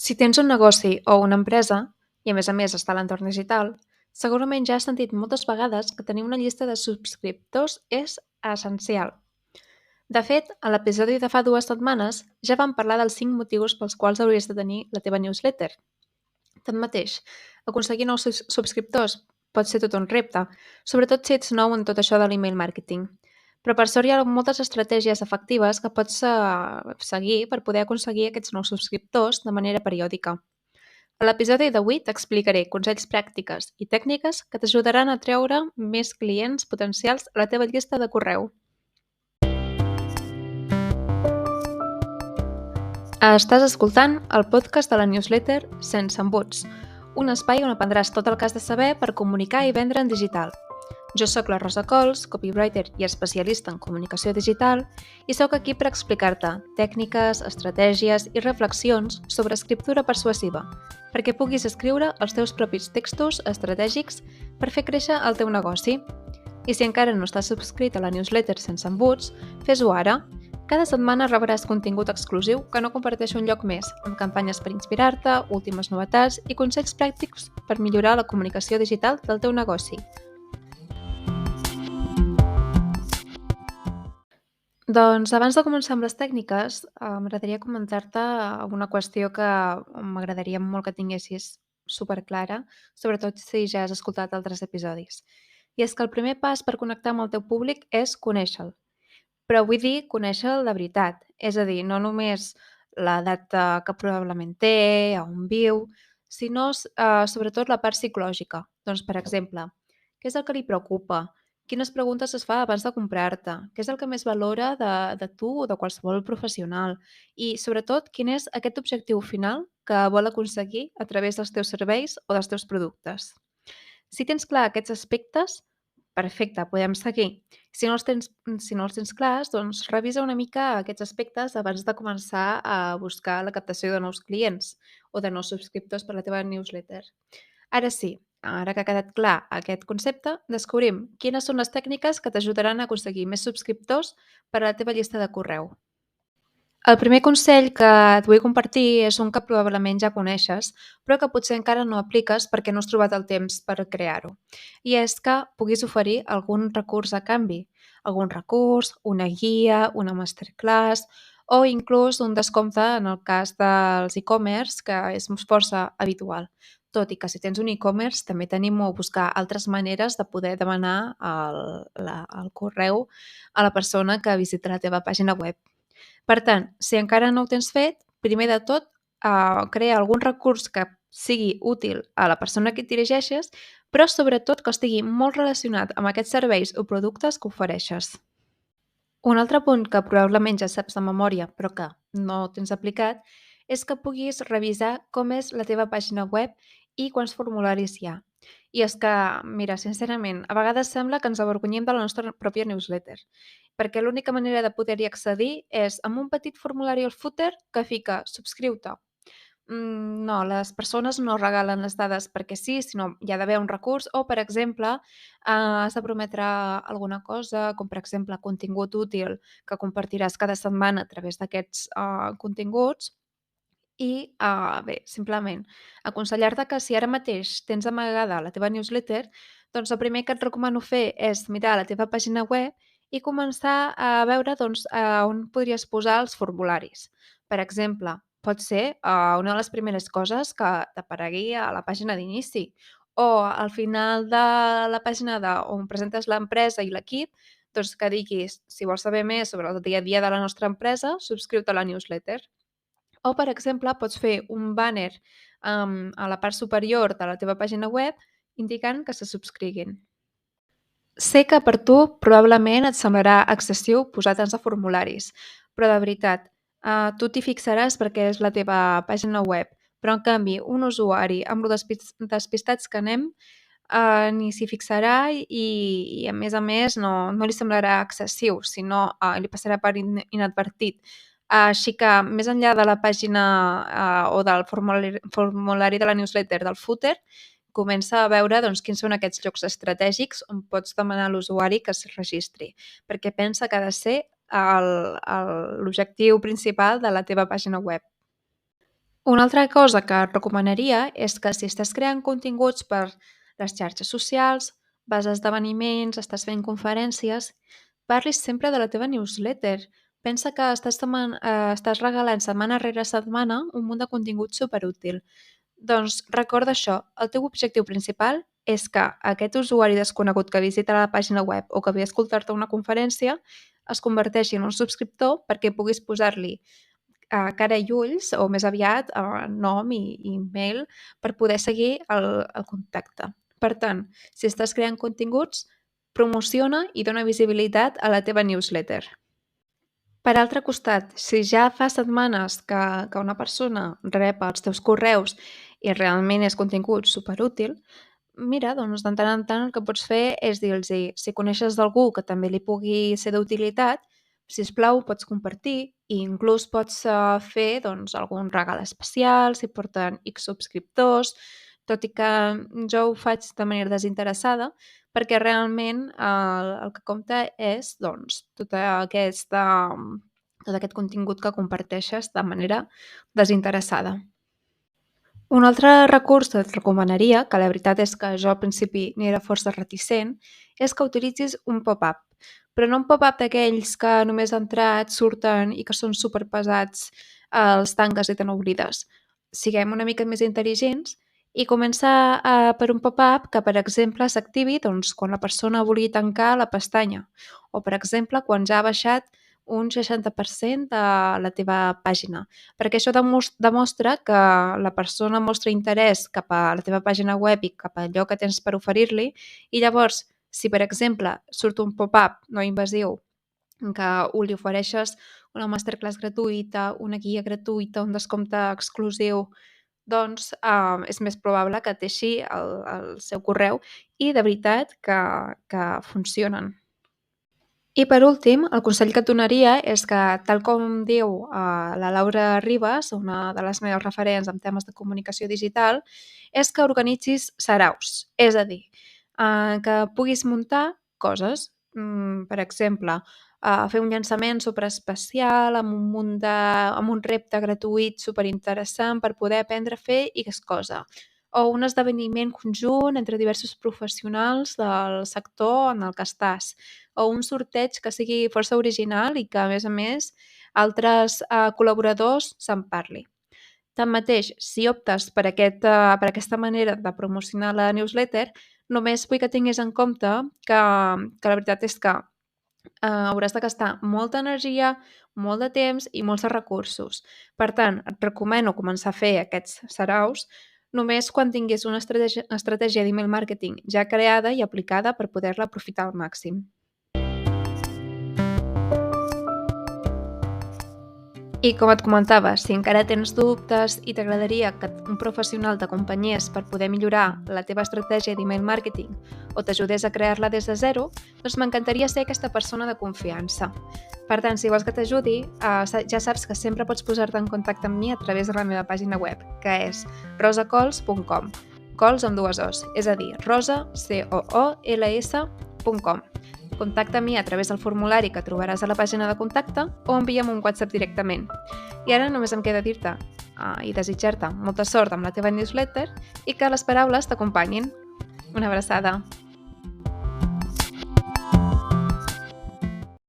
Si tens un negoci o una empresa, i a més està a l'entorn digital, segurament ja has sentit moltes vegades que tenir una llista de subscriptors és essencial. De fet, a l'episodi de fa 2 setmanes ja vam parlar dels 5 motius pels quals hauries de tenir la teva newsletter. Tanmateix, aconseguir nous subscriptors pot ser tot un repte, sobretot si ets nou en tot això de l'email marketing. Però per sort hi ha moltes estratègies efectives que pots seguir per poder aconseguir aquests nous subscriptors de manera periòdica. A l'episodi d'avui t'explicaré consells pràctiques i tècniques que t'ajudaran a treure més clients potencials a la teva llista de correu. Estàs escoltant el podcast de la newsletter Sense embuts, un espai on aprendràs tot el que has de saber per comunicar i vendre en digital. Jo sóc la Rosa Cols, copywriter i especialista en comunicació digital, i sóc aquí per explicar-te tècniques, estratègies i reflexions sobre escriptura persuasiva, perquè puguis escriure els teus propis textos estratègics per fer créixer el teu negoci. I si encara no estàs subscrit a la newsletter Sense embuts, fes-ho ara. Cada setmana rebràs contingut exclusiu que no comparteixo enlloc més, amb campanyes per inspirar-te, últimes novetats i consells pràctics per millorar la comunicació digital del teu negoci. Doncs abans de començar amb les tècniques, m'agradaria comentar-te una qüestió que m'agradaria molt que tinguessis superclara, sobretot si ja has escoltat altres episodis. I és que el primer pas per connectar amb el teu públic és conèixer-lo. Però vull dir conèixer-lo de veritat, és a dir, no només l'edat que probablement té, on viu, sinó sobretot la part psicològica. Doncs, per exemple, què és el que li preocupa? Quines preguntes es fa abans de comprar-te? Què és el que més valora de tu o de qualsevol professional? I, sobretot, quin és aquest objectiu final que vol aconseguir a través dels teus serveis o dels teus productes? Si tens clar aquests aspectes, perfecte, podem seguir. Si no els tens clars, doncs revisa una mica aquests aspectes abans de començar a buscar la captació de nous clients o de nous subscriptors per a la teva newsletter. Ara sí, ara que ha quedat clar aquest concepte, descobrim quines són les tècniques que t'ajudaran a aconseguir més subscriptors per a la teva llista de correu. El primer consell que et vull compartir és un que probablement ja coneixes, però que potser encara no apliques perquè no has trobat el temps per crear-ho. I és que puguis oferir algun recurs a canvi. Algun recurs, una guia, una masterclass o inclús un descompte en el cas dels e-commerce, que és força habitual. Tot i que si tens un e-commerce també t'animo a buscar altres maneres de poder demanar el correu a la persona que visita la teva pàgina web. Per tant, si encara no ho tens fet, primer de tot, crea algun recurs que sigui útil a la persona que et dirigeixes, però sobretot que estigui molt relacionat amb aquests serveis o productes que ofereixes. Un altre punt que probablement ja saps de memòria, però que no tens aplicat, és que puguis revisar com és la teva pàgina web i quants formularis hi ha. I és que, mira, sincerament, a vegades sembla que ens avergonyim de la nostra pròpia newsletter, perquè l'única manera de poder-hi accedir és amb un petit formulari al footer que fica "subscriu-te". No, les persones no regalen les dades perquè sí, sinó hi ha d'haver un recurs o, per exemple, has de prometre alguna cosa, com per exemple contingut útil que compartiràs cada setmana a través d'aquests continguts i, bé, simplement aconsellar-te que si ara mateix tens amagada la teva newsletter, doncs el primer que et recomano fer és mirar la teva pàgina web i començar a veure doncs, on podries posar els formularis. Per exemple, pot ser una de les primeres coses que t'aparegui a la pàgina d'inici o al final de la pàgina on presentes l'empresa i l'equip, doncs que diguis, si vols saber més sobre el dia a dia de la nostra empresa, subscriu-te a la newsletter. O, per exemple, pots fer un banner a la part superior de la teva pàgina web indicant que se subscriguin. Sé que per tu probablement et semblarà excessiu posar tants de formularis, però de veritat, tu t'hi fixaràs perquè és la teva pàgina web, però en canvi un usuari amb lo despistats que anem ni s'hi fixarà i a més no li semblarà excessiu, sinó li passarà per inadvertit. Així que més enllà de la pàgina o del formulari de la newsletter del footer, comença a veure doncs, quins són aquests llocs estratègics on pots demanar a l'usuari que es registri, perquè pensa que ha de ser l'objectiu principal de la teva pàgina web. Una altra cosa que et recomanaria és que si estàs creant continguts per les xarxes socials, vas a esdeveniments, estàs fent conferències, parlis sempre de la teva newsletter. Pensa que estàs regalant setmana rere setmana un munt de contingut superútil. Doncs recorda això, el teu objectiu principal és que aquest usuari desconegut que visita la pàgina web o que ve a escoltar-te una conferència es converteixi en un subscriptor perquè puguis posar-li cara i ulls o més aviat nom i e-mail per poder seguir el contacte. Per tant, si estàs creant continguts, promociona i dona visibilitat a la teva newsletter. Per altre costat, si ja fa setmanes que una persona rep els teus correus i realment és contingut superútil, mira, doncs de tant en tant el que pots fer és dir-los si coneixes d'algú que també li pugui ser d'utilitat, si us plau, pots compartir i inclús pots fer doncs, algun regal especial si porten X subscriptors, tot i que jo ho faig de manera desinteressada perquè realment el que compta és doncs, tot aquest contingut que comparteixes de manera desinteressada. Un altre recurs que et recomanaria, que la veritat és que jo al principi n'hi era força reticent, és que utilitzis un pop-up. Però no un pop-up d'aquells que només entrat, surten i que són superpesats, els tanques i te n'oblides. Siguem una mica més intel·ligents i comença per un pop-up que, per exemple, s'activi doncs, quan la persona vulgui tancar la pestanya o, per exemple, quan ja ha baixat un 60% de la teva pàgina, perquè això demostra que la persona mostra interès cap a la teva pàgina web i cap a allò que tens per oferir-li i llavors, si per exemple surt un pop-up no invasiu en què li ofereixes una masterclass gratuïta, una guia gratuïta, un descompte exclusiu, doncs és més probable que et deixi el seu correu i de veritat que funcionen. I per últim, el consell que et donaria és que, tal com diu la Laura Ribas, una de les meves referents en temes de comunicació digital, és que organitzis saraus. És a dir, que puguis muntar coses. Per exemple, fer un llançament superespecial amb amb un repte gratuït superinteressant per poder aprendre a fer X cosa. O un esdeveniment conjunt entre diversos professionals del sector en el que estàs o un sorteig que sigui força original i que, a més, altres col·laboradors se'n parli. Tanmateix, si optes per aquesta manera de promocionar la newsletter, només vull que tinguis en compte que la veritat és que hauràs de gastar molta energia, molt de temps i molts de recursos. Per tant, et recomano començar a fer aquests saraus només quan tinguis una estratègia d'email marketing ja creada i aplicada per poder-la aprofitar al màxim. I com et comentava, si encara tens dubtes i t'agradaria que un professional t'acompanyés per poder millorar la teva estratègia d'email marketing o t'ajudés a crear-la des de zero, doncs m'encantaria ser aquesta persona de confiança. Per tant, si vols que t'ajudi, ja saps que sempre pots posar-te en contacte amb mi a través de la meva pàgina web, que és rosacols.com. Cols amb dues Os, és a dir, rosa, COOLS.com. Contacta a mi a través del formulari que trobaràs a la pàgina de contacte o envia'm un WhatsApp directament. I ara només em queda dir-te i desitjar-te molta sort amb la teva newsletter i que les paraules t'acompanyin. Una abraçada.